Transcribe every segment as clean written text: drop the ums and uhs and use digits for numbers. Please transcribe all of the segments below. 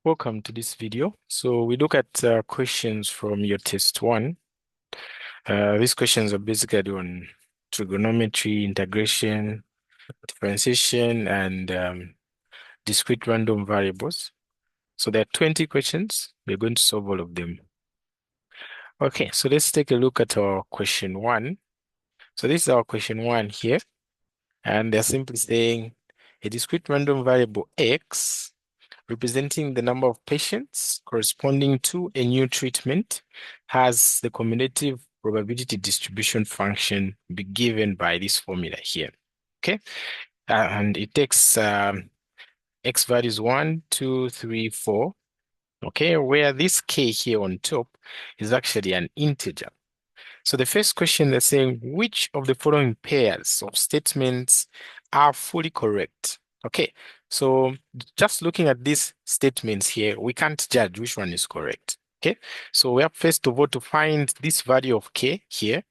Welcome to this video. So we look at questions from your test one. These questions are basically on trigonometry, integration, differentiation, and discrete random variables. So there are 20 questions. We're going to solve all of them. Okay, so let's take a look at our question one. So this is our question one here, and they're simply saying a discrete random variable x representing the number of patients corresponding to a new treatment has the cumulative probability distribution function be given by this formula here. Okay, and it takes x values 1, 2, 3, 4. Okay, where this k here on top is actually an integer. So the first question they're saying, which of the following pairs of statements are fully correct? Okay, so just looking at these statements here, we can't judge which one is correct. Okay, so we have first of all to find this value of k here.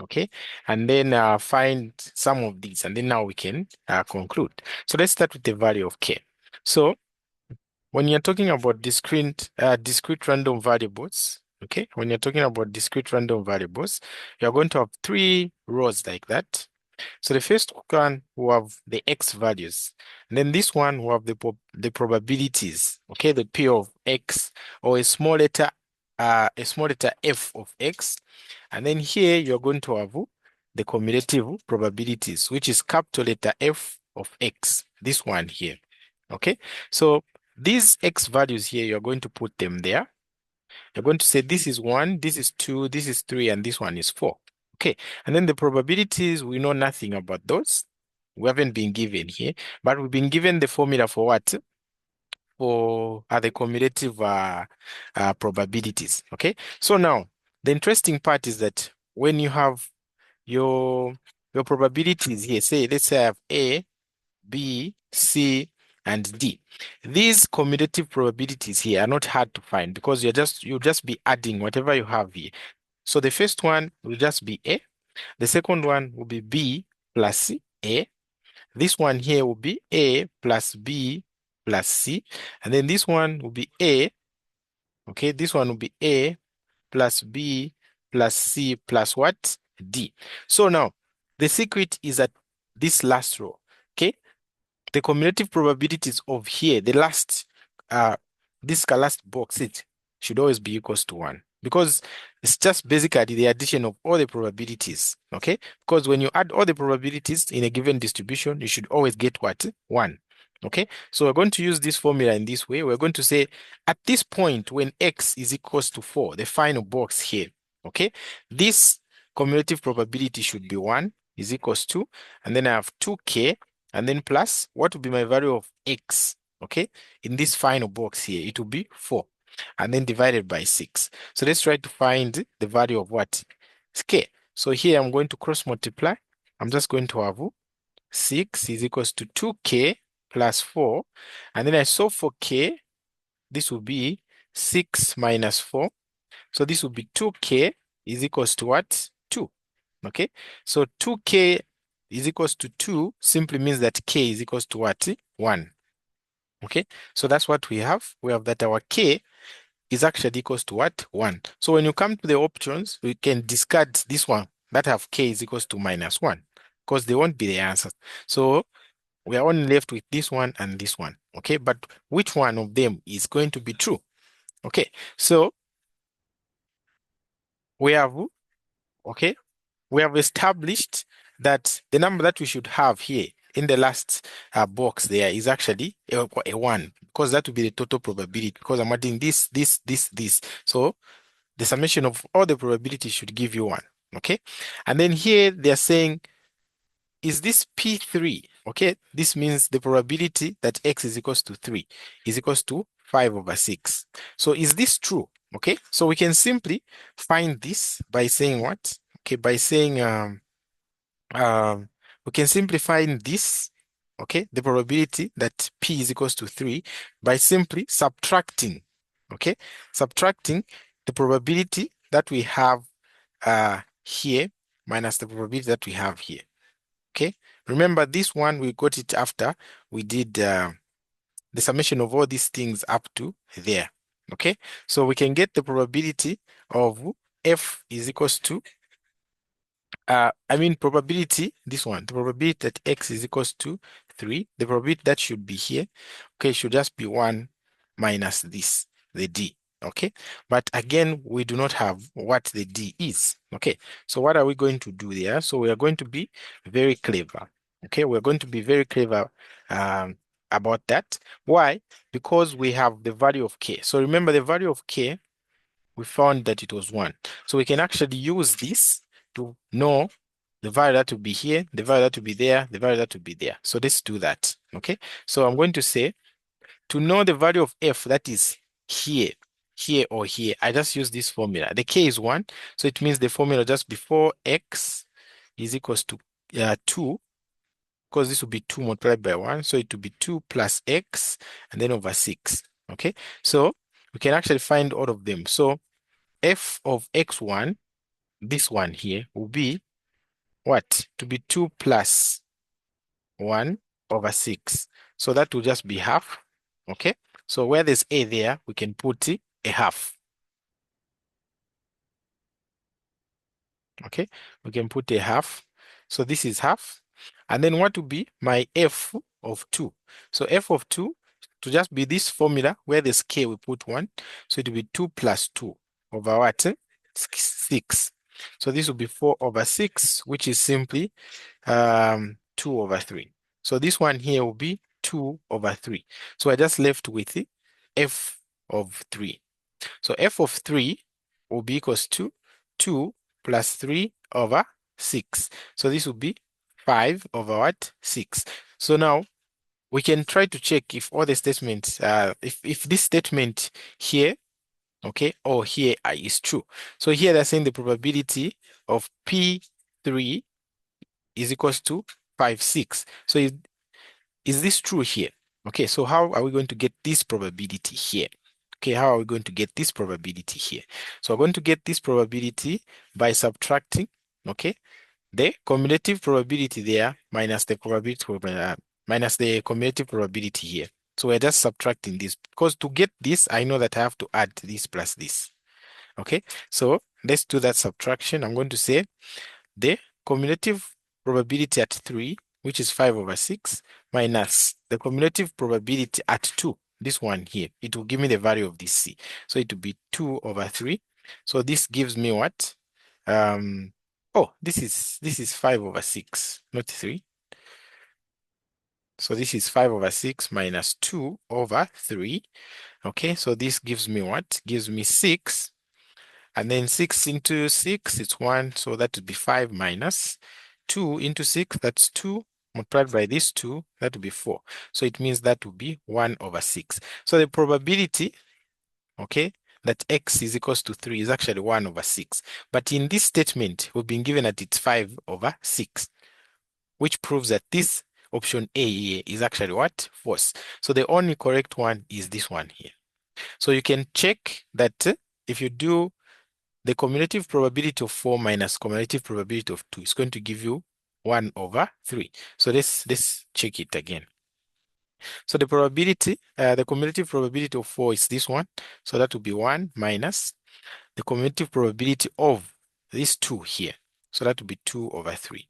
Okay, and then find some of these, and then now we can conclude. So let's start with the value of k. So when you're talking about discrete random variables, okay, when you're talking about discrete random variables, you're going to have three rows like that. So the first one will have the x values, and then this one will have the probabilities, okay, the p of x, or a small letter f of x, and then here you're going to have the cumulative probabilities, which is capital letter F of x, this one here. Okay, so these x values here, you're going to put them there. You're going to say this is 1, this is 2, this is 3, and this one is 4. Okay, and then the probabilities, we know nothing about those. We haven't been given here, but we've been given the formula for what? For the cumulative probabilities. Okay, so now the interesting part is that when you have your probabilities here, say let's say I have A, B, C, and D. These cumulative probabilities here are not hard to find because you'll just be adding whatever you have here. So the first one will just be A. The second one will be B plus A. This one here will be A plus B plus C. And then this one will be A. Okay, this one will be A plus B plus C plus what? D. So now the secret is at this last row. Okay, the cumulative probabilities of here, the last, this last box, it should always be equals to 1 because it's just basically the addition of all the probabilities, okay? Because when you add all the probabilities in a given distribution, you should always get what? 1, okay? So we're going to use this formula in this way. We're going to say at this point when x is equals to 4, the final box here, okay? This cumulative probability should be 1 is equals to, and then I have 2k, and then plus what will be my value of x, okay? In this final box here, it will be 4, and then divided by 6. So let's try to find the value of what? K. So here I'm going to cross multiply. I'm just going to have 6 is equals to 2k plus 4, and then I solve for k. This will be 6 minus 4. So this will be 2k is equals to what? 2. Okay, so 2k is equals to 2 simply means that k is equals to what? 1. Okay, so that's what we have. We have that our k is actually equals to what? 1. So when you come to the options, we can discard this one that have k is equals to minus 1 because they won't be the answer. So we are only left with this one and this one. Okay, but which one of them is going to be true? Okay, so we have, okay, we have established that the number that we should have here in the last box there is actually a 1 because that will be the total probability because I'm adding this. So the summation of all the probabilities should give you 1. Okay. And then here they're saying, is this P3? Okay. This means the probability that x is equals to 3 is equals to 5 over 6. So is this true? Okay. So we can simply find this by saying what? Okay. By saying, we can simplify this, okay, the probability that p is equals to 3 by simply subtracting, okay, subtracting the probability that we have here minus the probability that we have here, okay. Remember this one, we got it after we did the summation of all these things up to there. Okay, so we can get the probability of f is equals to probability, this one, the probability that x is equals to 3, the probability that should be here, okay, should just be 1 minus this, the d, okay? But again, we do not have what the d is, okay? So what are we going to do there? So we are going to be very clever, okay? We're going to be very clever about that. Why? Because we have the value of k. So remember the value of k, we found that it was 1. So we can actually use this to know the value that will be here, the value that will be there, the value that will be there. So let's do that, okay? So I'm going to say, to know the value of f that is here, here or here, I just use this formula. The k is 1, so it means the formula just before x is equals to 2, because this will be 2 multiplied by 1, so it will be 2 plus x, and then over 6, okay? So we can actually find all of them. So f of x1, this one here, will be what? To be 2 plus 1 over 6. So that will just be half, okay? So where there's a there, we can put a half, okay? We can put a half. So this is half. And then what will be my f of 2? So f of 2, to just be this formula, where there's k, we put 1. So it will be 2 plus 2 over what? 6. So this will be 4 over 6, which is simply 2 over 3. So this one here will be 2 over 3. So I just left with the f of 3. So f of 3 will be equals to 2 plus 3 over 6. So this will be 5 over what? 6. So now we can try to check if all the statements, if this statement here, okay, or here is true. So here they're saying the probability of P3 is equals to 5, 6. So is this true here? Okay, so how are we going to get this probability here? Okay, how are we going to get this probability here? So we're going to get this probability by subtracting, okay, the cumulative probability there minus the probability minus the cumulative probability here. So we're just subtracting this, because to get this, I know that I have to add this plus this. Okay, so let's do that subtraction. I'm going to say the cumulative probability at 3, which is 5 over 6, minus the cumulative probability at 2, this one here. It will give me the value of this c. So it will be 2 over 3. So this gives me what? This is 5 over 6, not 3. So this is 5 over 6 minus 2 over 3. Okay, so this gives me what? Gives me 6. And then 6 into 6, it's 1. So that would be 5 minus 2 into 6, that's 2. Multiplied by this 2, that would be 4. So it means that would be 1 over 6. So the probability, okay, that x is equals to 3 is actually 1 over 6. But in this statement, we've been given that it's 5 over 6, which proves that this option A here is actually what? False. So the only correct one is this one here. So you can check that if you do the cumulative probability of 4 minus cumulative probability of 2, is going to give you 1 over 3. So let's check it again. So the probability, the cumulative probability of 4 is this one. So that will be 1 minus the cumulative probability of these 2 here. So that will be 2 over 3.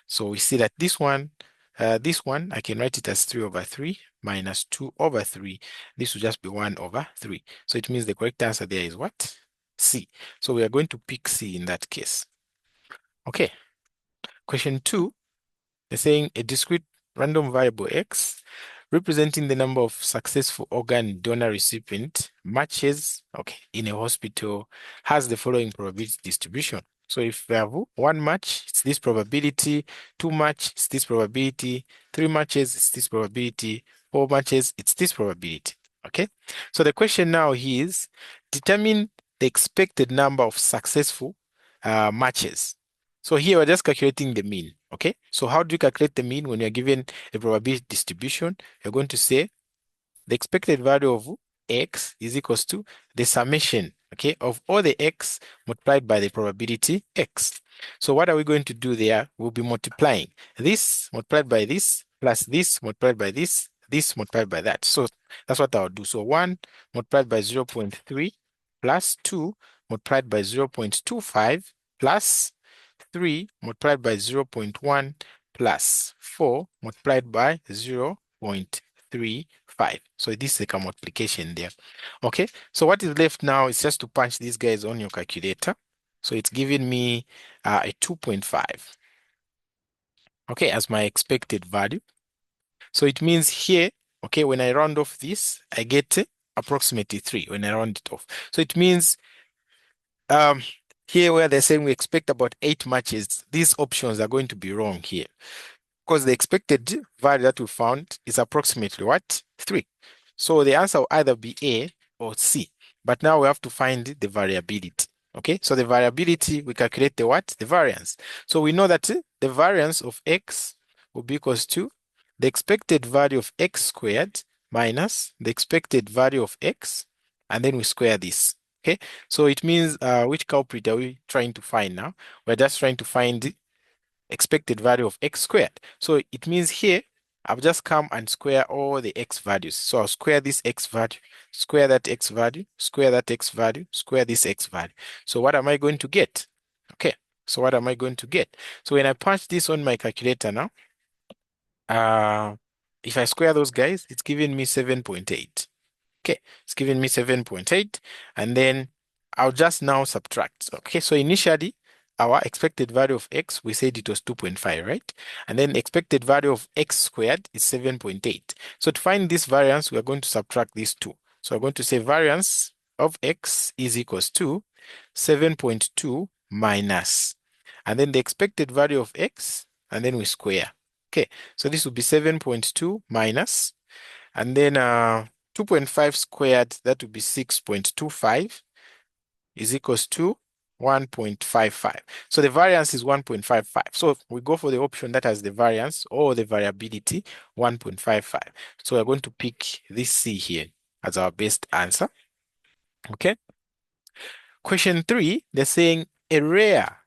So we see that this one, I can write it as 3 over 3 minus 2 over 3. This will just be 1 over 3. So it means the correct answer there is what? C. So we are going to pick C in that case. Okay. Question 2, they're saying a discrete random variable x representing the number of successful organ donor recipient matches, okay, in a hospital has the following probability distribution. So if we have 1 match, it's this probability, 2 match, it's this probability, 3 matches, it's this probability, 4 matches, it's this probability. Okay. So the question now is determine the expected number of successful matches. So here we're just calculating the mean. Okay. So how do you calculate the mean when you're given a probability distribution? You're going to say the expected value of x is equals to the summation, okay, of all the x multiplied by the probability x. So what are we going to do there? We'll be multiplying this multiplied by this plus this multiplied by this, this multiplied by that. So that's what I'll do. So 1 multiplied by 0.3 plus 2 multiplied by 0.25 plus 3 multiplied by 0.1 plus 4 multiplied by 0.35. So this is like a multiplication there. Okay, so what is left now is just to punch these guys on your calculator. So it's giving me a 2.5. Okay, as my expected value. So it means here, okay, when I round off this, I get approximately 3 when I round it off. So it means um, here where they're saying we expect about 8 matches, these options are going to be wrong here. Because the expected value that we found is approximately what? 3. So the answer will either be A or C. But now we have to find the variability. Okay, so the variability, we calculate the what? The variance. So we know that the variance of x will be equals to the expected value of x squared minus the expected value of x, and then we square this. Okay, so it means which culprit are we trying to find now? We're just trying to find the expected value of x squared. So it means here, I've just come and square all the x values. So I'll square this x value, square that x value, square that x value, square this x value. So what am I going to get? Okay, so what am I going to get? So when I punch this on my calculator now, if I square those guys, it's giving me 7.8. Okay, it's giving me 7.8, and then I'll just now subtract. Okay, so initially our expected value of x, we said it was 2.5, right? And then expected value of x squared is 7.8. So to find this variance, we are going to subtract these two. So we're going to say variance of x is equals to 7.2 minus, and then the expected value of x, and then we square. Okay, so this will be 7.2 minus, and then 2.5 squared, that would be 6.25, is equals to 1.55. So the variance is 1.55. So we go for the option that has the variance or the variability 1.55. So we're going to pick this C here as our best answer. Okay. Question 3, they're saying a rare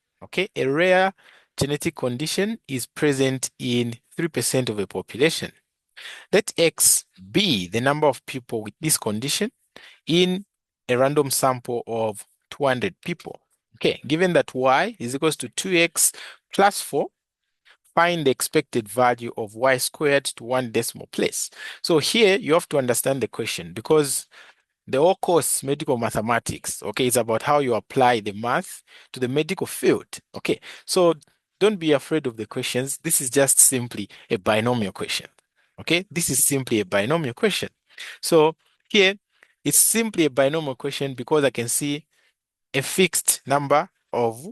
genetic condition is present in 3% of the population. Let X be the number of people with this condition in a random sample of 200 people. Okay, given that Y is equals to 2X plus 4, find the expected value of Y squared to one decimal place. So here you have to understand the question, because the whole course, medical mathematics, okay, it's about how you apply the math to the medical field. Okay, so don't be afraid of the questions. This is just simply a binomial question. Okay, this is simply a binomial question. So here, it's simply a binomial question because I can see a fixed number of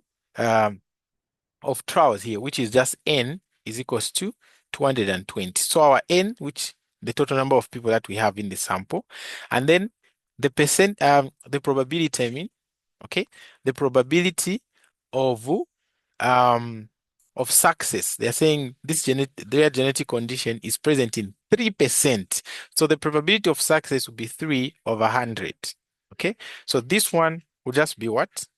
trials here, which is just n is equals to 220. So our n, which the total number of people that we have in the sample, and then the the probability, I mean, okay, the probability of success. They're saying their genetic condition is present in 3%. So the probability of success would be 3 over 100. Okay, so this one will just be what?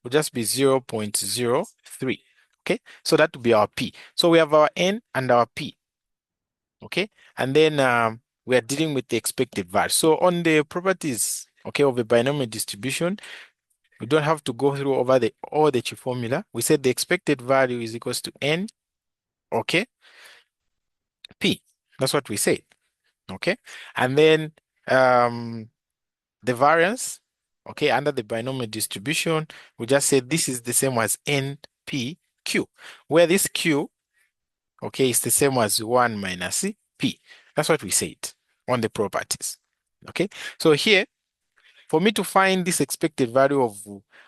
Will just be 0.03. Okay, so that would be our P. So we have our N and our P. Okay, and then we are dealing with the expected value. So on the properties, okay, of a binomial distribution, we don't have to go through over all the formula. We said the expected value is equals to N, okay, P. That's what we said. Okay, and then the variance, okay, under the binomial distribution, we just said this is the same as NP Q, where this Q, okay, is the same as 1 minus P. That's what we said on the properties. Okay, so here, for me to find this expected value of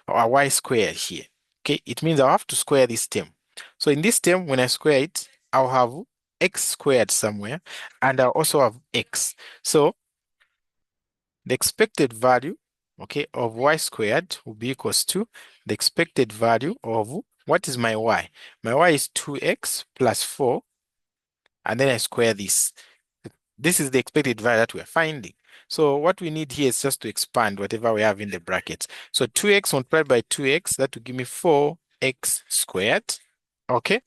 our Y squared here, okay, it means I'll have to square this term. So in this term, when I square it, I'll have X squared somewhere, and I'll also have X. So the expected value, okay, of Y squared will be equals to the expected value of, what is my Y? My Y is 2X plus 4, and then I square this. This is the expected value that we're finding. So what we need here is just to expand whatever we have in the brackets. So 2X multiplied by 2X, that will give me 4X squared, okay?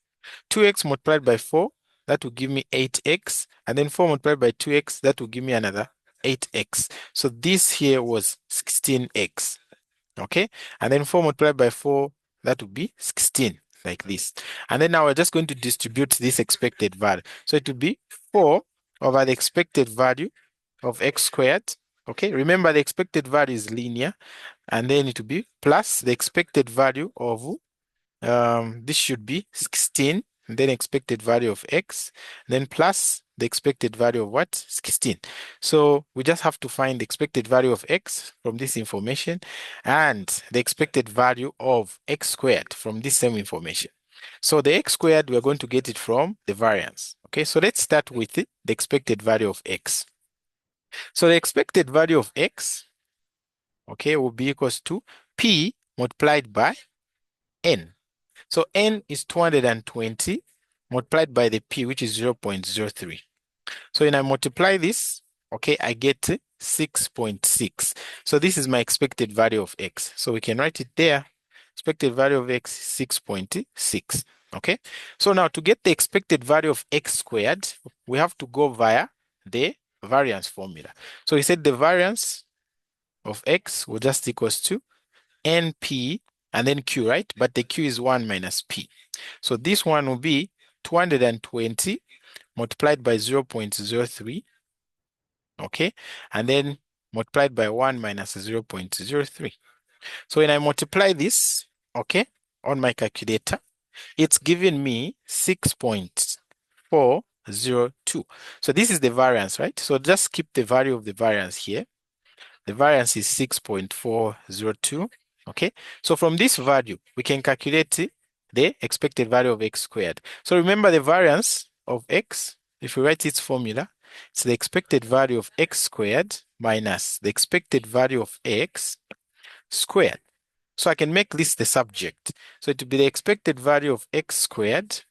2X multiplied by 4, that will give me 8x, and then 4 multiplied by 2x, that will give me another 8x. So this here was 16x, okay? And then 4 multiplied by 4, that would be 16, like this. And then now we're just going to distribute this expected value. So it would be 4 over the expected value of x squared, okay? Remember, the expected value is linear, and then it will be plus the expected value of, this should be 16, and then expected value of x, then plus the expected value of what? 16. So we just have to find the expected value of x from this information and the expected value of x squared from this same information. So the x squared, we're going to get it from the variance. Okay, so let's start with the expected value of x. So the expected value of x, okay, will be equals to p multiplied by n. So n is 220 multiplied by the p, which is 0.03. So when I multiply this, okay, I get 6.6. So this is my expected value of x. So we can write it there. Expected value of x is 6.6. Okay. So now to get the expected value of x squared, we have to go via the variance formula. So we said the variance of x will just equals to np and then q, right? But the q is 1 minus p. So this one will be 220 multiplied by 0.03, okay? And then multiplied by 1 minus 0.03. So when I multiply this, okay, on my calculator, it's giving me 6.402. So this is the variance, right? So just keep the value of the variance here. The variance is 6.402. Okay, so from this value, we can calculate the expected value of x squared. So remember the variance of x, if we write its formula, it's the expected value of x squared minus the expected value of x squared. So I can make this the subject. So it will be the expected value of x squared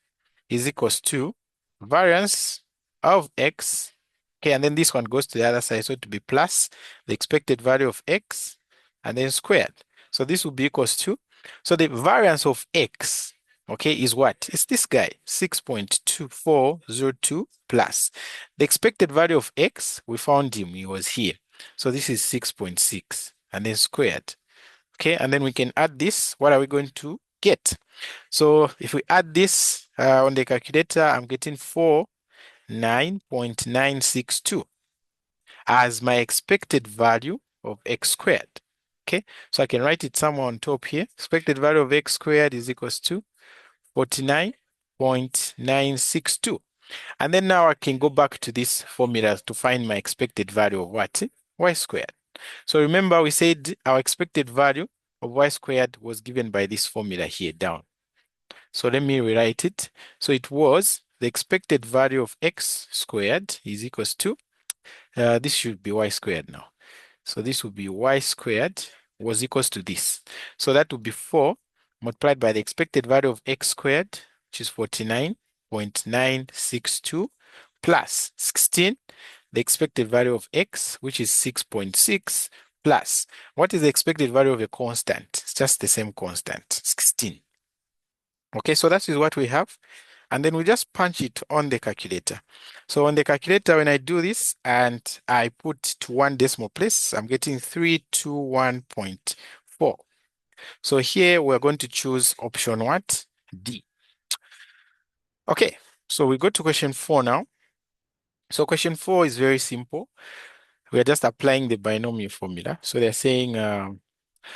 is equals to variance of x. Okay, and then this one goes to the other side, so it will be plus the expected value of x and then squared. So this will be equals to, so the variance of x, okay, is what? It's this guy, 6.2402 plus. The expected value of x, we found him, he was here. So this is 6.6 and then squared. Okay, and then we can add this. What are we going to get? So if we add this on the calculator, I'm getting 49.962 as my expected value of x squared. Okay, so I can write it somewhere on top here. Expected value of x squared is equals to 49.962. And then now I can go back to this formula to find my expected value of what? Y squared. So remember we said our expected value of y squared was given by this formula here down. So let me rewrite it. So it was the expected value of x squared is equals to, this should be y squared now. So this would be y squared was equals to this. So that would be 4 multiplied by the expected value of x squared, which is 49.962 plus 16, the expected value of x, which is 6.6 plus, what is the expected value of a constant? It's just the same constant, 16. Okay, so that is what we have. And then we just punch it on the calculator. So on the calculator, when I do this and I put to one decimal place, I'm getting 321.4. So here we're going to choose option what? D. Okay, so we go to question 4 now. So question 4 is very simple. We are just applying the binomial formula. So they're saying,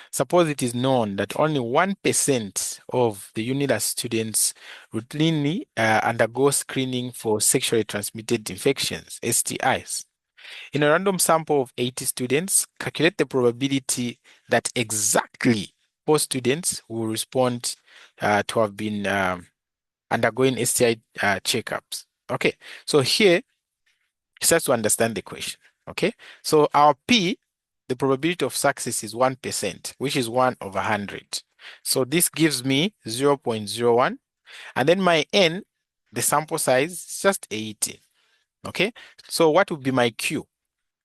suppose it is known that only 1% of the Unilus students routinely undergo screening for sexually transmitted infections, STIs. In a random sample of 80 students, calculate the probability that exactly 4 students will respond to have been undergoing STI checkups. Okay, so here, it starts to understand the question. Okay, so our P, the probability of success is 1%, which is 1 over 100. So this gives me 0.01. And then my N, the sample size, is just 80. Okay, so what would be my Q?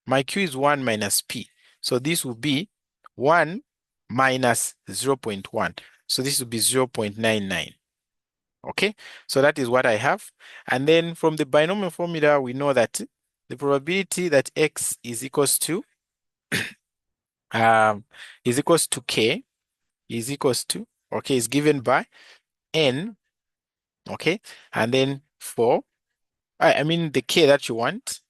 My Q is 1 minus P. So this will be 1 minus 0.1. So this will be 0.99. Okay, so that is what I have. And then from the binomial formula, we know that the probability that x um, is equals to k is equals to, okay, is given by n, okay, and then for, I mean the k that you want,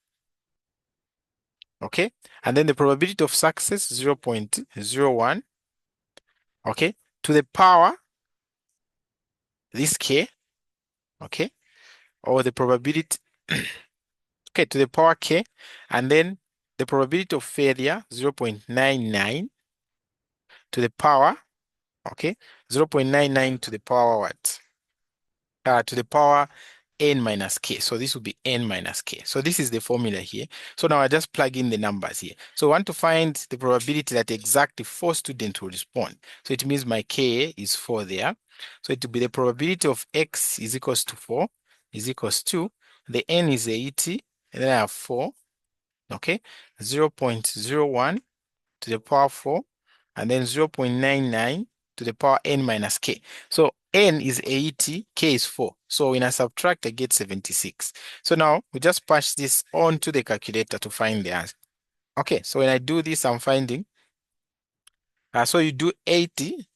okay, and then the probability of success 0.01, okay, to the power this k, okay, or the probability, okay, to the power k, and then the probability of failure 0.99 to the power, okay, 0.99 to the power what? To the power n minus k. So this will be n minus k. So this is the formula here. So now I just plug in the numbers here. So I want to find the probability that exactly 4 students will respond. So it means my k is 4 there. So it will be the probability of x is equals to 4 is equals to, the n is 80, and then I have 4, okay, 0.01 to the power 4, and then 0.99 to the power n minus k. So n is 80, k is 4. So when I subtract, I get 76. So now we just pass this on to the calculator to find the answer. Okay, so when I do this, I'm finding, so you do 80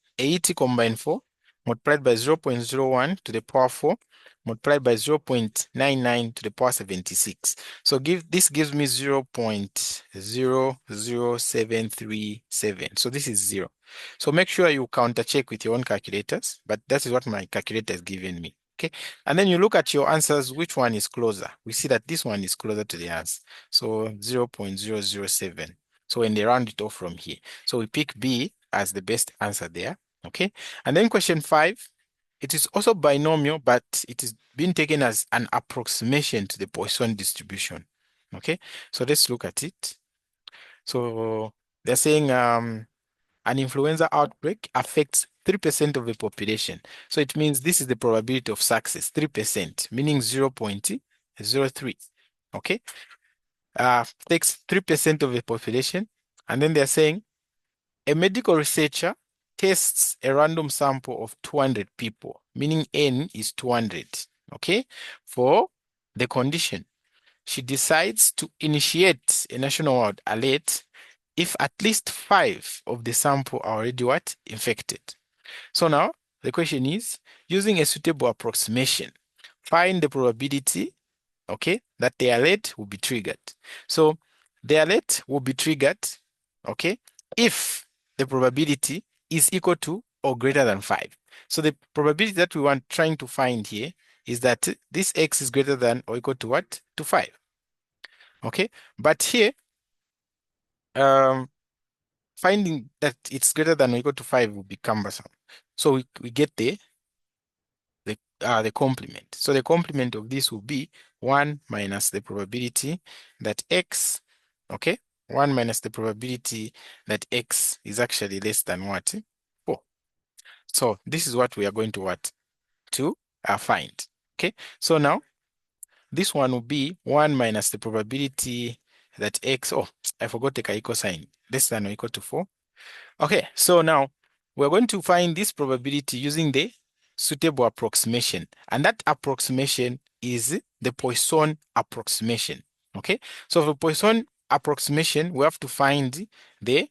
combined 4, multiplied by 0.01 to the power 4, multiplied by 0.99 to the power 76. So this gives me 0.00737. So this is 0. So make sure you counter check with your own calculators, but that is what my calculator has given me. Okay, and then you look at your answers, which one is closer? We see that this one is closer to the answer. So 0.007. So when they round it off from here. So we pick B as the best answer there. Okay. And then question 5, it is also binomial, but it is being taken as an approximation to the Poisson distribution. Okay. So let's look at it. So they're saying an influenza outbreak affects 3% of the population. So it means this is the probability of success, 3%, meaning 0.03. Okay. Takes 3% of the population. And then they're saying a medical researcher tests a random sample of 200 people, meaning N is 200, okay, for the condition. She decides to initiate a nationwide alert if at least 5 of the sample are already what? Infected. So now the question is, using a suitable approximation, find the probability, okay, that the alert will be triggered. So the alert will be triggered, okay, if the probability is equal to or greater than 5. So the probability that we want trying to find here is that this x is greater than or equal to what? To 5. Okay, but here, finding that it's greater than or equal to 5 will be cumbersome. So we get the complement. So the complement of this will be 1 minus the probability that x, okay, 1 minus the probability that x is actually less than what? 4. So this is what we are going to what? To find. Okay, so now this one will be 1 minus the probability that x, oh, I forgot the equal sign, less than or equal to 4. Okay, so now we're going to find this probability using the suitable approximation. And that approximation is the Poisson approximation. Okay, so for Poisson approximation, we have to find the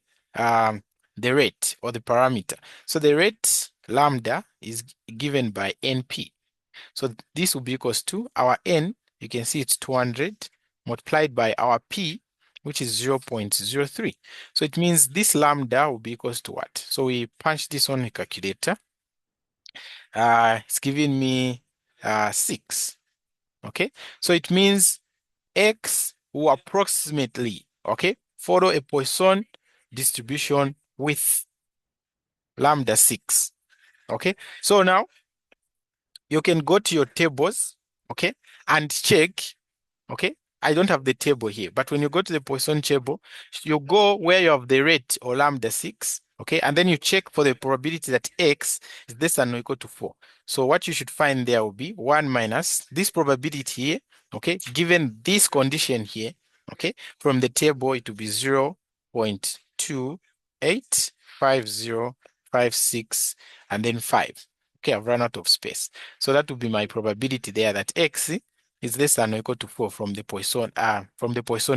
rate or the parameter. So the rate lambda is given by NP. So this will be equals to our N, you can see it's 200 multiplied by our P, which is 0.03. So it means this lambda will be equals to what? So we punch this on the calculator. It's giving me 6. Okay, so it means X will approximately, okay, follow a Poisson distribution with lambda 6. Okay, so now you can go to your tables, okay, and check. Okay, I don't have the table here, but when you go to the Poisson table, you go where you have the rate or lambda 6, okay, and then you check for the probability that x is less than or equal to 4. So what you should find there will be 1 minus this probability here, okay, given this condition here, okay, from the table it will be 0.285056 and then 5. Okay, I've run out of space. So that would be my probability there that x is less than or equal to 4 from the Poisson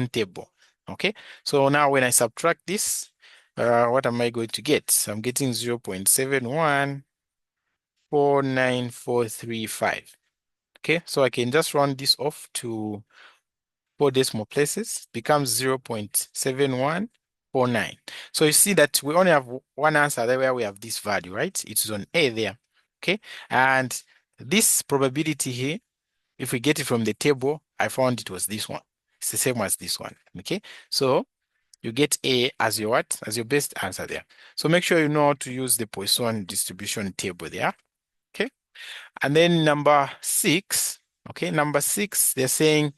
table. Okay, so now when I subtract this, what am I going to get? I'm getting 0.7149435. Okay, so I can just round this off to 4 decimal places, becomes 0.7149. So you see that we only have one answer there where we have this value, right? It's on A there. Okay, and this probability here, if we get it from the table, I found it was this one. It's the same as this one. Okay, so you get A as your what? As your best answer there. So make sure you know how to use the Poisson distribution table there. Okay, and then number 6. Okay, number 6, they're saying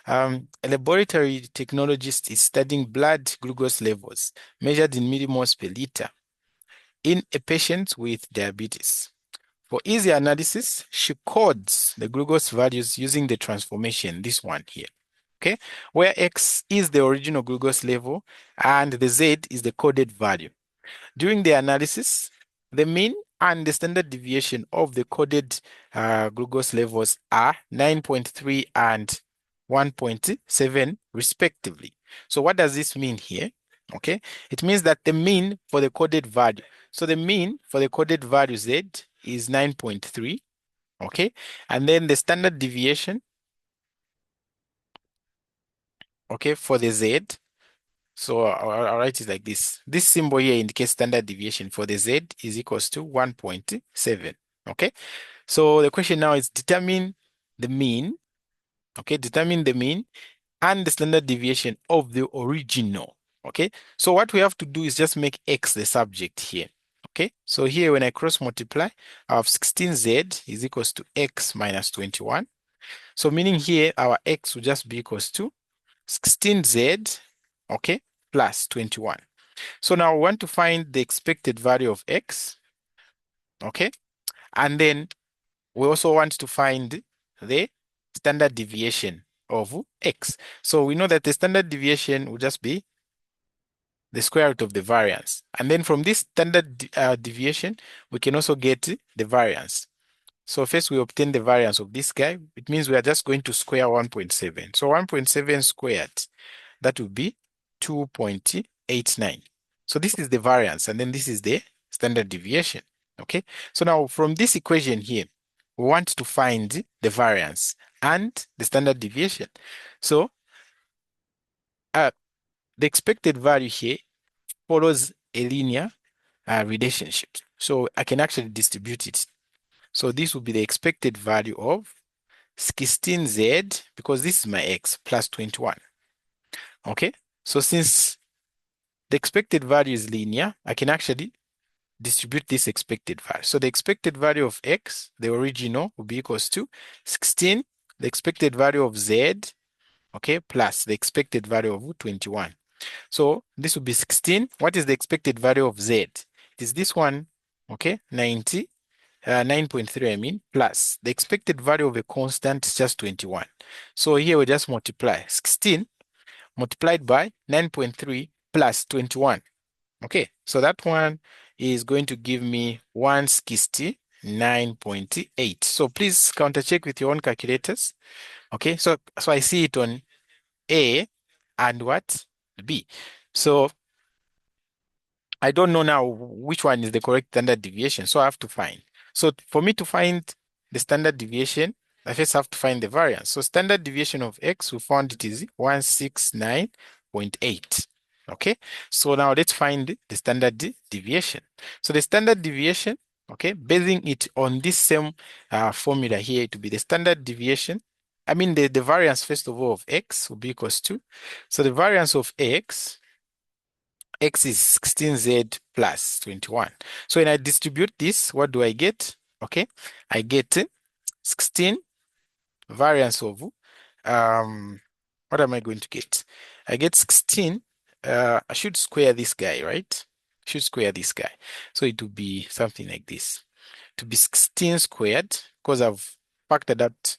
a laboratory technologist is studying blood glucose levels measured in millimoles per liter in a patient with diabetes. For easy analysis, she codes the glucose values using the transformation, this one here, okay, where X is the original glucose level and the Z is the coded value. During the analysis, the mean and the standard deviation of the coded glucose levels are 9.3 and 1.7 respectively. So what does this mean here? Okay, it means that the mean for the coded value. So the mean for the coded value Z is 9.3. Okay, and then the standard deviation, okay, for the Z. So I'll write it like this. This symbol here indicates standard deviation for the Z is equals to 1.7. Okay, so the question now is determine the mean. Okay, determine the mean and the standard deviation of the original. Okay, so what we have to do is just make X the subject here. Okay, so here when I cross multiply, I have 16Z is equals to X minus 21. So meaning here our X will just be equals to 16Z, okay, plus 21. So now we want to find the expected value of X, okay, and then we also want to find the standard deviation of X. So we know that the standard deviation will just be the square root of the variance. And then from this standard deviation, we can also get the variance. So first we obtain the variance of this guy. It means we are just going to square 1.7. So 1.7 squared, that would be 2.89. So this is the variance, and then this is the standard deviation. Okay, so now from this equation here, we want to find the variance and the standard deviation. So the expected value here follows a linear relationship. So I can actually distribute it. So this will be the expected value of 16Z, because this is my X, plus 21. Okay, so since the expected value is linear, I can actually distribute this expected value. So the expected value of X, the original, will be equals to 16, the expected value of Z, okay, plus the expected value of 21. So this will be 16. What is the expected value of Z? It is this one, okay, 9.3, I mean, plus the expected value of a constant is just 21. So here we just multiply 16 multiplied by 9.3 plus 21. Okay, so that one is going to give me 169.8. So please counter check with your own calculators. Okay, so I see it on A and what? B. So I don't know now which one is the correct standard deviation, so I have to find. So for me to find the standard deviation, I first have to find the variance. So standard deviation of X, we found it is 169.8. Okay, so now let's find the standard deviation. So the standard deviation, okay, basing it on this same formula here to be the standard deviation. I mean the variance first of all of X will be equals to, so the variance of X is 16Z plus 21. So when I distribute this, what do I get? Okay, I get 16 variance of, what am I going to get? I get 16, I should square this guy, right? I should square this guy. So it will be something like this. To be 16 squared, because I've factored out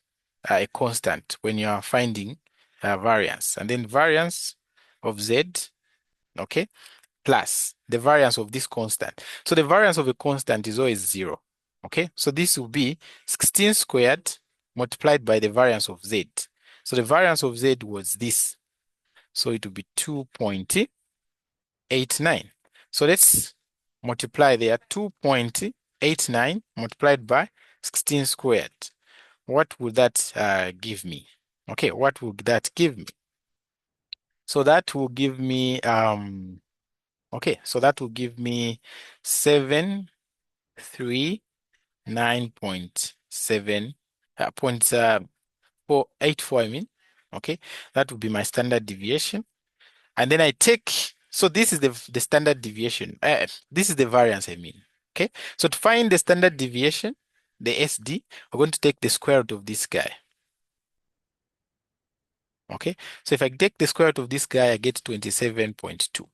a constant when you are finding variance. And then variance of Z, okay, plus the variance of this constant. So the variance of a constant is always 0. Okay, so this will be 16 squared multiplied by the variance of z. So the variance of z was this. So it will be 2.89. So let's multiply there. 2.89 multiplied by 16 squared. What would that give me? Okay, what would that give me? So that will give me okay, so that will give me 739.7 point 484, I mean. Okay, that would be my standard deviation. And then I take, so this is the standard deviation. This is the variance, I mean. Okay, so to find the standard deviation, the SD, we're going to take the square root of this guy. Okay, so if I take the square root of this guy, I get 27.2.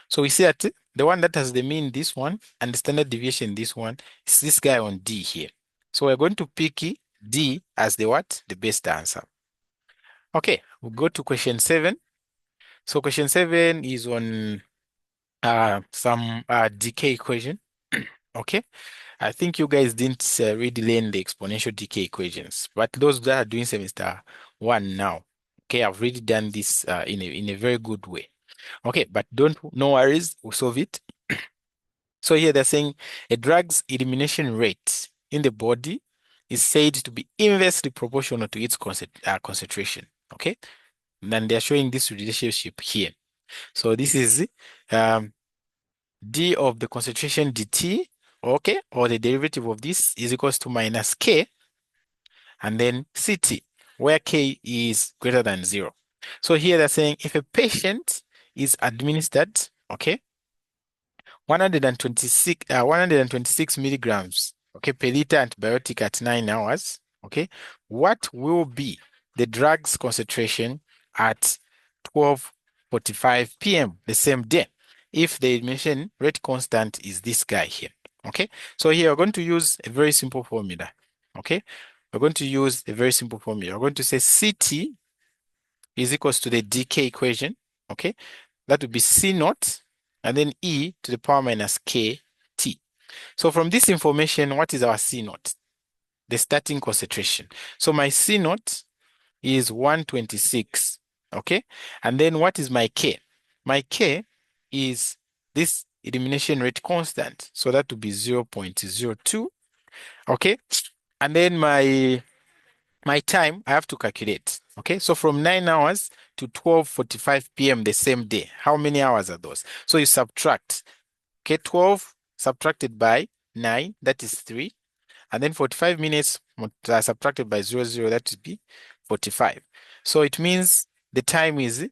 So we see that the one that has the mean, this one, and the standard deviation, this one, is this guy on D here. So we're going to pick D as the what? The best answer. Okay, we'll go to question 7. So question 7 is on some decay equation. Okay, I think you guys didn't really learn the exponential decay equations, but those that are doing semester 1 now, okay, I've really done this in a very good way. Okay, but no worries, we'll solve it. So here they're saying a drug's elimination rate in the body is said to be inversely proportional to its concentration. Okay, and then they're showing this relationship here. So this is d of the concentration dt, okay, or the derivative of this is equals to minus k, and then ct, where k is greater than 0. So here they're saying if a patient is administered, okay, 126 milligrams, okay, per liter antibiotic at 9 hours, okay, what will be the drug's concentration at 12:45 p.m. the same day if the admission rate constant is this guy here? Okay, so here we're going to use a very simple formula. Okay, we're going to use a very simple formula. We're going to say CT is equals to the decay equation. Okay, that would be C naught and then e to the power minus k t. So from this information, what is our C naught? The starting concentration. So my C naught is 126. Okay, and then what is my k? My k is this elimination rate constant. So that would be 0.02. Okay, and then my time I have to calculate. Okay, so from 9 hours to 12:45 p.m. the same day, how many hours are those? So you subtract. Okay, 12 subtracted by 9, that is 3. And then 45 minutes subtracted by 00, that would be 45. So it means the time is,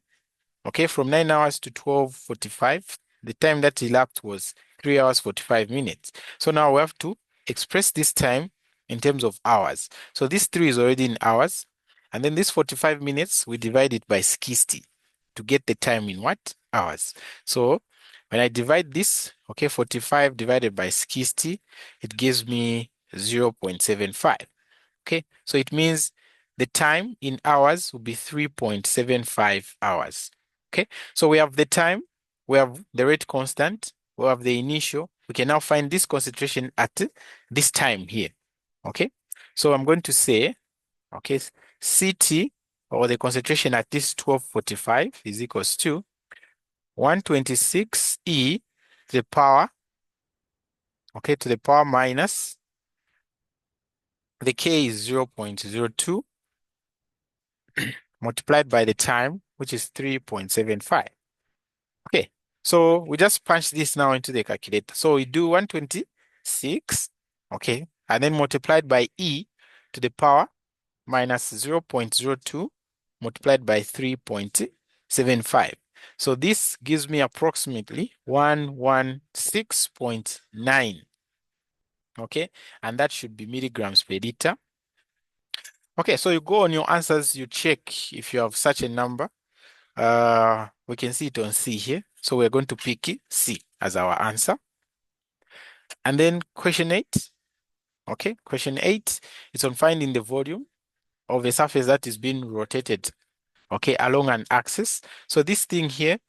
okay, from 9 hours to 12:45, the time that elapsed was 3 hours 45 minutes. So now we have to express this time in terms of hours. So this 3 is already in hours. And then this 45 minutes, we divide it by 60 to get the time in what? Hours. So when I divide this, okay, 45 divided by 60, it gives me 0.75. Okay, so it means the time in hours will be 3.75 hours. Okay, so we have the time, we have the rate constant, we have the initial. We can now find this concentration at this time here. Okay, so I'm going to say, okay, CT, or the concentration at this 12:45, is equals to 126 e to the power, okay, to the power minus, the k is 0.02 multiplied by the time, which is 3.75. Okay, so we just punch this now into the calculator. So we do 126, okay, and then multiplied by e to the power minus 0.02 multiplied by 3.75. So this gives me approximately 116.9. Okay, and that should be milligrams per liter. Okay, so you go on your answers, you check if you have such a number. We can see it on C here. So we're going to pick C as our answer. And then question 8. Okay, question 8 is on finding the volume of a surface that is being rotated, okay, along an axis. So this thing here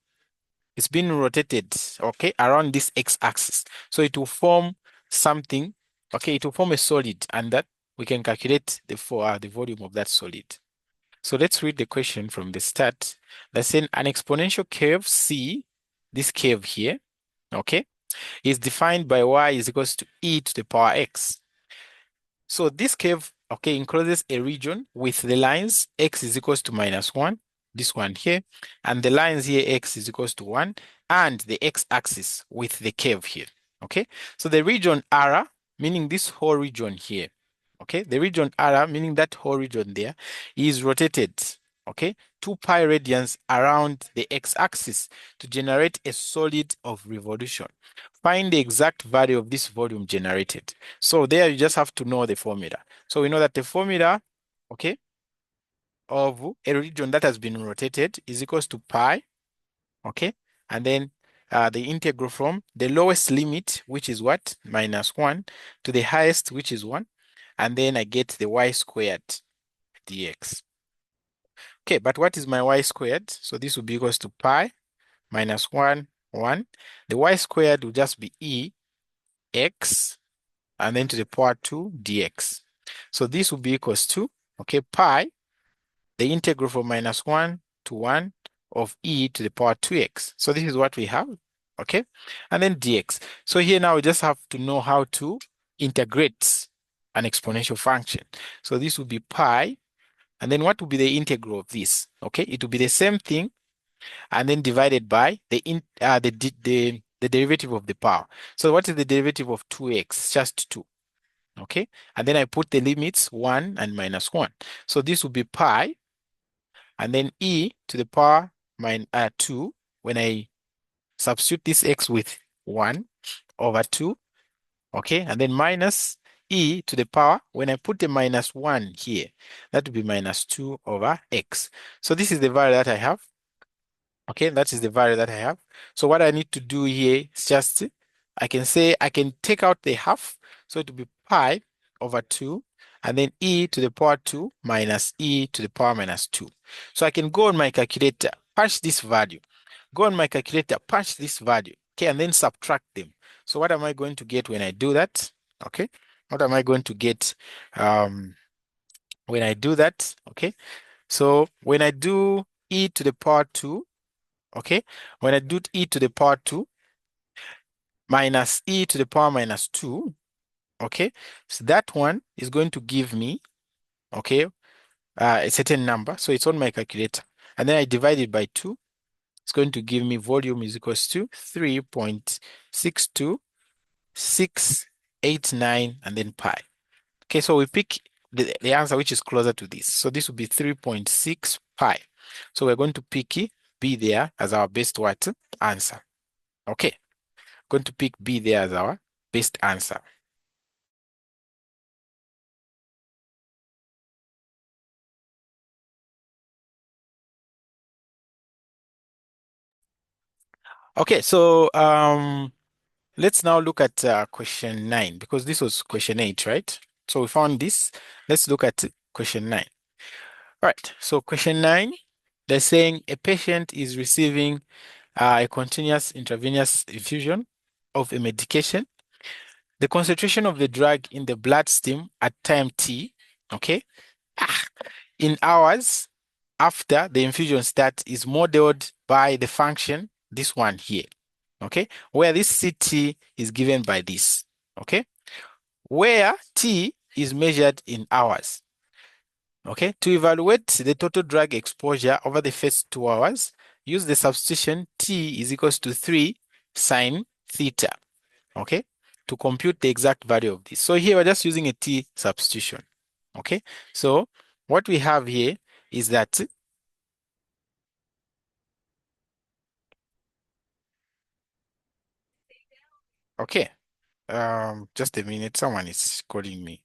is being rotated, okay, around this x-axis. So it will form something Okay, it will form a solid, and that we can calculate the volume of that solid. So let's read the question from the start. That's saying an exponential curve C, this curve here, okay, is defined by y is equals to e to the power x. So this curve, okay, encloses a region with the lines x is equals to -1, this one here, and the lines here x is equals to 1, and the x-axis with the curve here, okay? So the region R, meaning this whole region here, okay? The region R, meaning that whole region there, is rotated, okay, 2 pi radians around the x-axis to generate a solid of revolution. Find the exact value of this volume generated. So there you just have to know the formula. So we know that the formula, okay, of a region that has been rotated is equals to pi, okay, and then the integral from the lowest limit, which is what? -1, to the highest, which is 1, and then I get the y squared dx. Okay, but what is my y squared? So this will be equals to pi -1, 1. The y squared will just be e x and then to the power 2 dx. So this will be equals to, okay, pi, the integral from -1 to 1 of e to the power 2x. So this is what we have, okay? And then dx. So here now we just have to know how to integrate an exponential function. So this will be pi, and then what will be the integral of this? Okay, it will be the same thing, and then divided by the derivative of the power. So what is the derivative of 2x? Just 2. Okay, and then I put the limits 1 and -1. So this will be pi, and then e to the power 2 when I substitute this x with 1 over 2, okay, and then minus e to the power, when I put the -1 here, that will be -2 over x. So this is the value that I have. Okay, that is the value that I have. So what I need to do here is just, I can say, I can take out the half. So it will be pi over 2, and then e to the power 2 minus e to the power -2. So I can go on my calculator, punch this value. Go on my calculator, punch this value. Okay, and then subtract them. So what am I going to get when I do that? Okay, what am I going to get when I do that? Okay, so when I do e to the power 2, okay, when I do e to the power 2 minus e to the power -2, okay, so that one is going to give me, okay, a certain number. So it's on my calculator. And then I divide it by 2. It's going to give me volume is equals to 3.62689 and then pi. Okay, so we pick the answer which is closer to this. So this will be 3.6 pi. So we're going to pick B there as our best what? Answer. Okay, going to pick B there as our best answer. Okay, so let's now look at question 9, because this was question 8, right? So we found this. Let's look at question 9. All right, so question 9, they're saying a patient is receiving a continuous intravenous infusion of a medication. The concentration of the drug in the bloodstream at time t, okay, in hours after the infusion start is modeled by the function, this one here, okay, where this CT is given by this, okay, where T is measured in hours. Okay, to evaluate the total drug exposure over the first 2 hours, use the substitution T is equals to 3 sine theta, okay, to compute the exact value of this. So here we're just using a T substitution, okay. So what we have here is that, okay, just a minute, someone is calling me.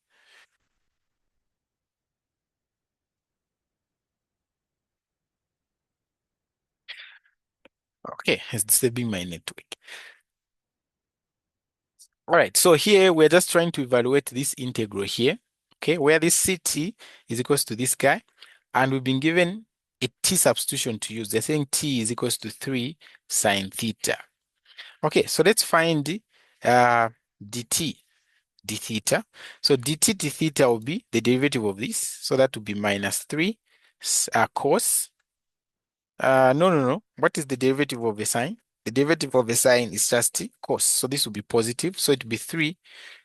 Okay, it's disturbing my network. All right, so here we're just trying to evaluate this integral here, okay, where this CT is equals to this guy, and we've been given a T substitution to use. They're saying T is equals to 3 sine theta. Okay, so let's find dt. d theta. So dt d theta will be the derivative of this. So that will be minus 3 cos. No. What is the derivative of a sine? The derivative of a sine is just cos. So this will be positive. So it will be 3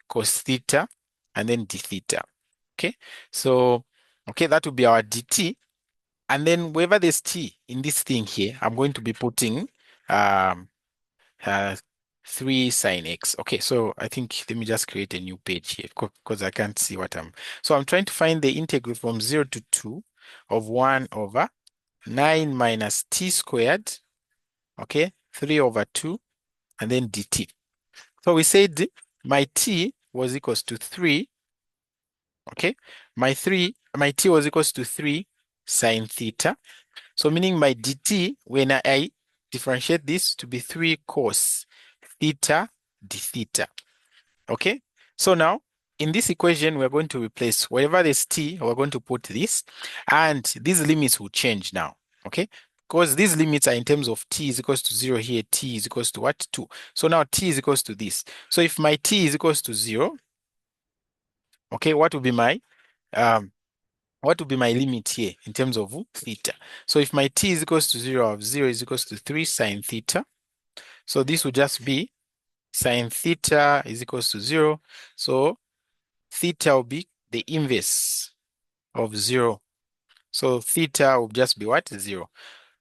cos theta and then d theta. Okay. So, okay, that will be our dt. And then wherever there's t in this thing here, I'm going to be putting um, uh, 3 sine x. Okay, so I think let me just create a new page here because I can't see what So I'm trying to find the integral from 0 to 2 of 1 over 9 minus t squared, okay, 3 over 2, and then dt. So we said my t was equals to 3, okay? My t was equals to 3 sine theta. So meaning my dt, when I differentiate this to be 3 cos theta d theta. Okay, so now in this equation, we're going to replace wherever there's t, we're going to put this, and these limits will change now. Okay, because these limits are in terms of t is equals to 0 here, t is equals to what? 2. So now t is equals to this. So if my t is equals to 0, okay, um what will be my limit here in terms of theta? So if my t is equals to 0, of 0 is equals to 3 sine theta. So this will just be sine theta is equals to 0. So theta will be the inverse of 0. So theta will just be what? 0.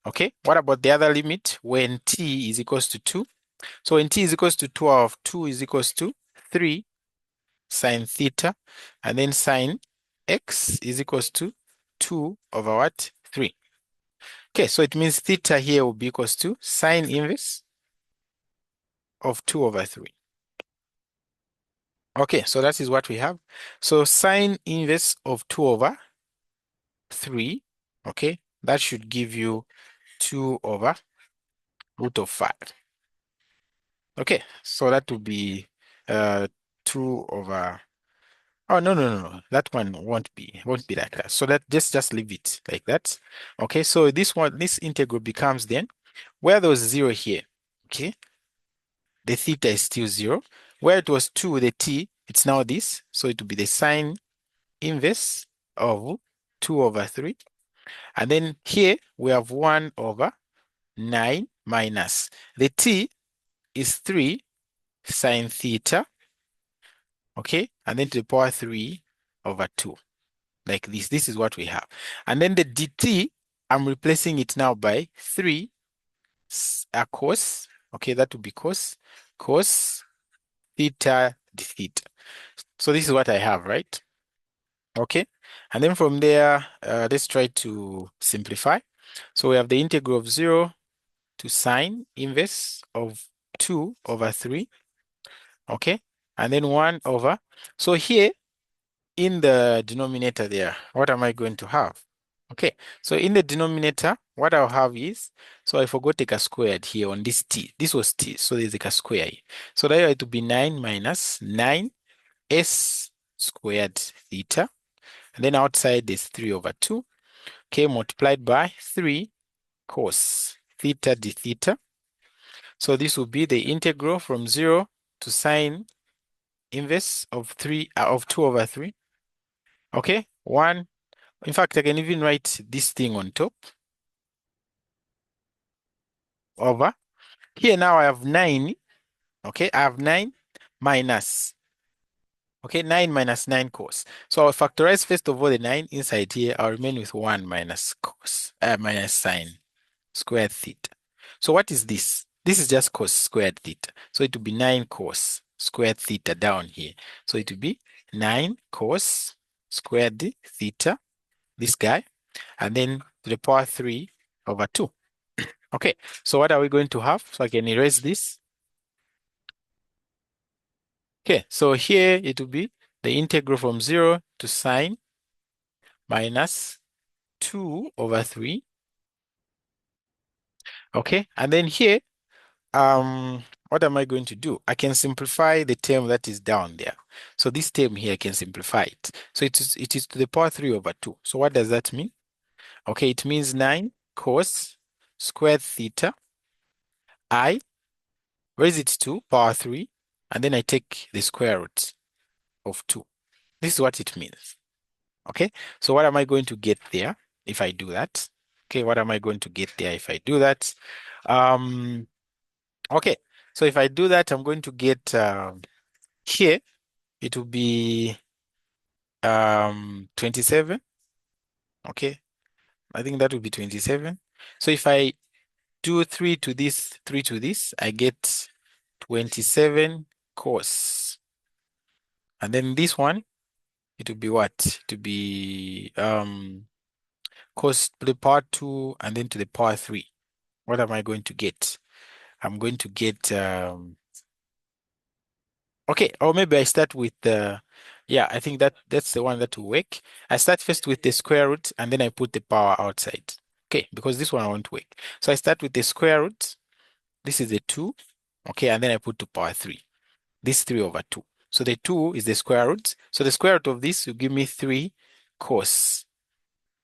Okay. What about the other limit when t is equals to 2? So when t is equals to 12, 2 is equals to 3 sine theta. And then sine x is equals to 2 over what? 3. Okay. So it means theta here will be equals to sine inverse of 2 over 3. Okay, so that is what we have. So sine inverse of 2 over 3, okay, that should give you 2 over root of 5. Okay, so that would be 2 over, oh, no. That one won't be like that. So that just leave it like that. Okay, so this integral becomes then, where there was 0 here, okay, the theta is still 0. Where it was 2, the t, it's now this. So it will be the sine inverse of 2 over 3. And then here we have 1 over 9 minus. The t is 3 sine theta, okay? And then to the power 3 over 2, like this. This is what we have. And then the dt, I'm replacing it now by 3 cos, okay? That would be cos theta d theta. So this is what I have, right? Okay, and then from there, let's try to simplify. So we have the integral of 0 to sine inverse of 2 over 3, okay? And then 1 over, so here in the denominator there, what am I going to have? Okay, so in the denominator, what I'll have is, so I forgot to take a squared here on this t. This was t, so there's like a square here. So that it to be 9 minus 9 s squared theta. And then outside there's 3 over 2, okay, multiplied by 3 cos theta d theta. So this will be the integral from 0 to sine inverse of 2 over 3. Okay, 1. In fact, I can even write this thing on top over. Here now I have 9. Okay, I have 9 minus. Okay, 9 minus 9 cos. So I'll factorize first of all the 9 inside here. I'll remain with 1 minus minus sine squared theta. So what is this? This is just cos squared theta. So it will be 9 cos squared theta down here. So it will be 9 cos squared theta, this guy, and then to the power 3 over 2. Okay, so what are we going to have? So I can erase this. Okay, so here it will be the integral from 0 to sine minus 2 over 3. Okay, and then here, what am I going to do? I can simplify the term that is down there. So this term here, I can simplify it. So it is to the power 3 over 2. So what does that mean? Okay, it means 9 cos squared theta. I raise it to power 3, and then I take the square root. of 2. This is what it means. Okay, so what am I going to get there if I do that? Okay, what am I going to get there if I do that? Okay, so if I do that, I'm going to get here, it will be 27. Okay, I think that will be 27. So if I do 3 to this, 3 to this, I get 27 cos. And then this one, it will be what? To be cos to the power 2 and then to the power 3. What am I going to get? I'm going to get okay, or maybe I start with the yeah, I think that's the one that will work. I start first with the square root and then I put the power outside. Okay, because this one won't work. So I start with the square root. This is the 2. Okay, and then I put to power 3. This 3 over 2. So the 2 is the square root. So the square root of this will give me 3 cos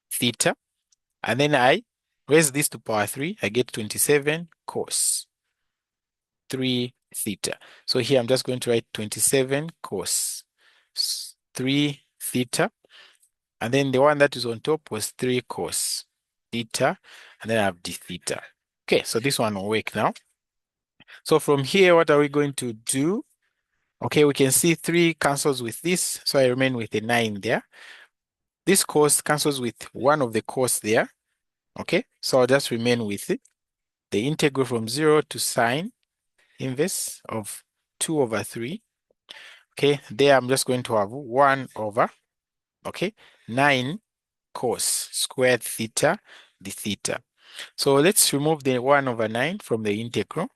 theta. And then I raise this to power 3. I get 27 cos 3 theta. So here I'm just going to write 27 cos 3 theta. And then the one that is on top was 3 cos theta. And then I have d theta. Okay, so this one will work now. So from here, what are we going to do? Okay, we can see 3 cancels with this. So I remain with a 9 there. This cos cancels with one of the cos there. Okay, so I'll just remain with it. The integral from 0 to sine inverse of 2 over 3. Okay, there I'm just going to have 1 over, okay, 9 cos squared theta d theta. So let's remove the 1 over 9 from the integral.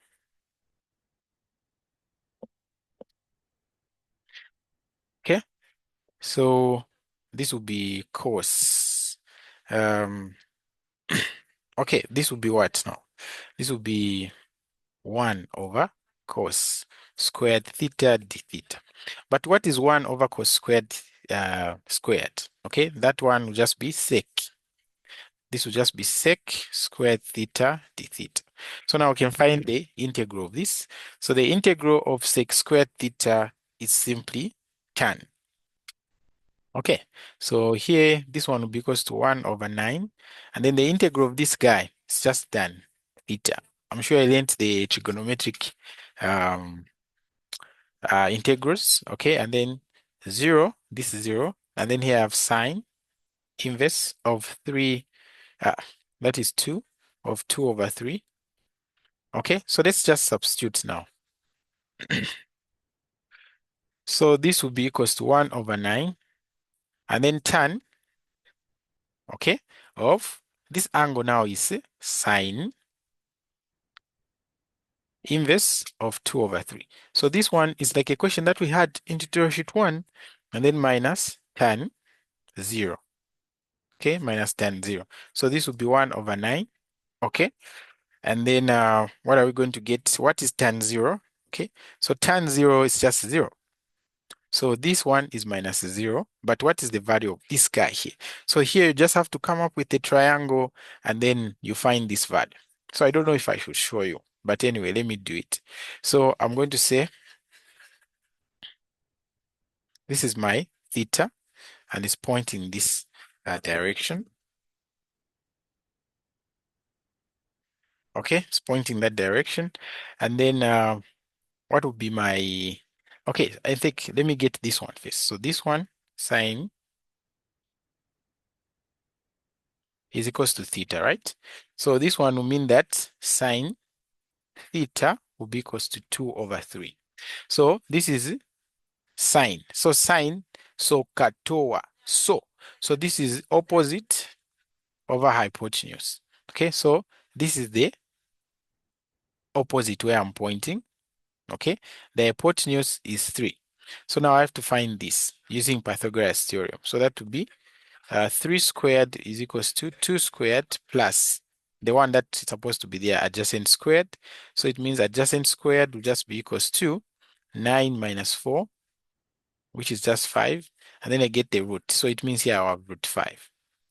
Okay, so this will be cos. Okay, this will be what now? This will be 1 over cos squared theta d theta. But what is 1 over cos squared squared? Okay, that one will just be sec. This will just be sec squared theta d theta. So now we can find the integral of this. So the integral of sec squared theta is simply tan. Okay, so here this one will be equals to 1 over 9. And then the integral of this guy is just tan theta. I'm sure I learned the trigonometric integrals. Okay, and then 0, this is 0. And then here I have sine inverse of 3, that is 2 of 2 over 3. Okay, so let's just substitute now. So this will be equals to 1 over 9. And then tan, okay, of this angle now is sine inverse of 2 over 3. So this one is like a question that we had in tutorial sheet 1, and then minus tan 0. Okay, minus tan 0. So this will be 1 over 9. Okay, and then what are we going to get? What is tan 0? Okay, so tan 0 is just 0. So this one is minus 0, but what is the value of this guy here? So here you just have to come up with a triangle and then you find this value. So I don't know if I should show you, but anyway, let me do it. So I'm going to say this is my theta and it's pointing this direction. Okay, it's pointing that direction. And then what would be my, okay, I think let me get this one first. So this one, sine is equals to theta, right? So this one will mean that sine theta will be equals to 2 over 3. So this is sine. So sine, so katoa. So this is opposite over hypotenuse. Okay, so this is the opposite where I'm pointing. Okay, the hypotenuse is 3. So now I have to find this using Pythagoras theorem. So that would be 3 squared is equals to 2 squared plus the one that's supposed to be there, adjacent squared. So it means adjacent squared will just be equals to 9 minus 4, which is just 5. And then I get the root. So it means here I have root 5.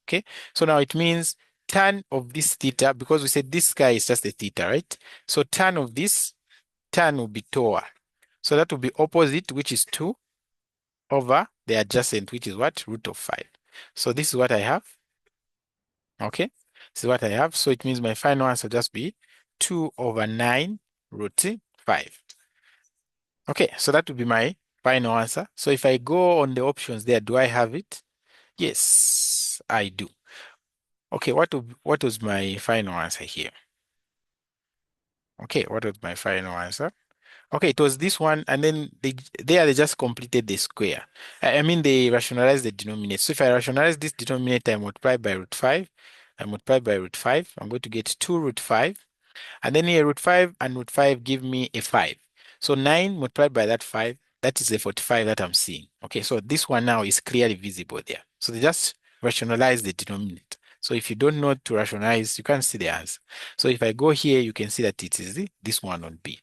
Okay, so now it means tan of this theta, because we said this guy is just a theta, right? So tan of this, tan will be toa. So that will be opposite, which is 2, over the adjacent, which is what? Root of 5. So this is what I have. Okay, this is what I have. So it means my final answer will just be 2 over 9 root 5. Okay, so that would be my final answer. So if I go on the options there, do I have it? Yes, I do. Okay, what was my final answer here? Okay, what was my final answer? Okay, it was this one, and then they just completed the square. I mean, they rationalized the denominator. So if I rationalize this denominator, I multiply by root 5, I multiply by root 5, I'm going to get 2 root 5. And then here root 5 and root 5 give me a 5. So 9 multiplied by that 5, that is the 45 that I'm seeing. Okay, so this one now is clearly visible there. So they just rationalize the denominator. So if you don't know to rationalize, you can't see the answer. So if I go here, you can see that it is this one on B.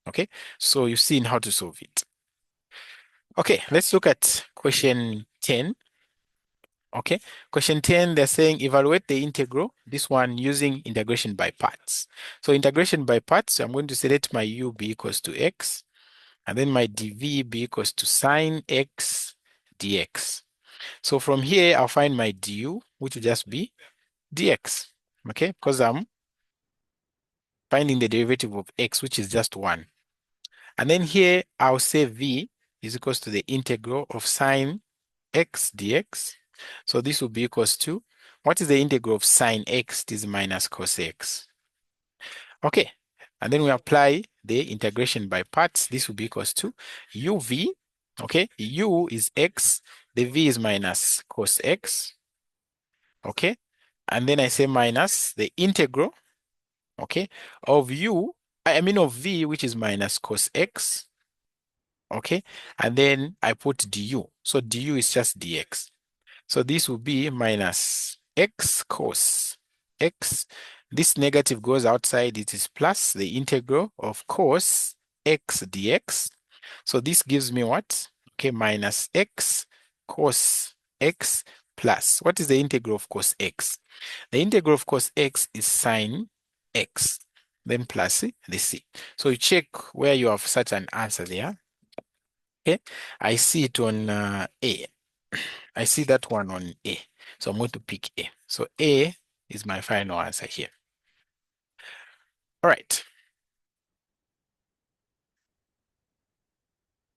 Okay, so you've seen how to solve it. Okay, let's look at question 10. Okay, question 10, they're saying evaluate the integral, this one using integration by parts. So integration by parts, I'm going to say let my u be equals to x, and then my dv be equals to sine x dx. So from here, I'll find my du, which will just be dx, okay, because I'm finding the derivative of x, which is just 1. And then here, I'll say v is equals to the integral of sine x dx. So this will be equals to, what is the integral of sine x? It is minus cos x. Okay, and then we apply the integration by parts. This will be equals to uv. Okay, u is x, the v is minus cos x. Okay, and then I say minus the integral, okay, of u, I mean of v, which is minus cos x. Okay, and then I put du. So du is just dx. So this will be minus x cos x. This negative goes outside, it is plus the integral of cos x dx. So this gives me what? Okay, minus x cos x plus. What is the integral of cos x? The integral of cos x is sine x, then plus the c. So you check where you have such an answer there. Okay, I see it on A. I see that one on A. So I'm going to pick A. So A is my final answer here. All right.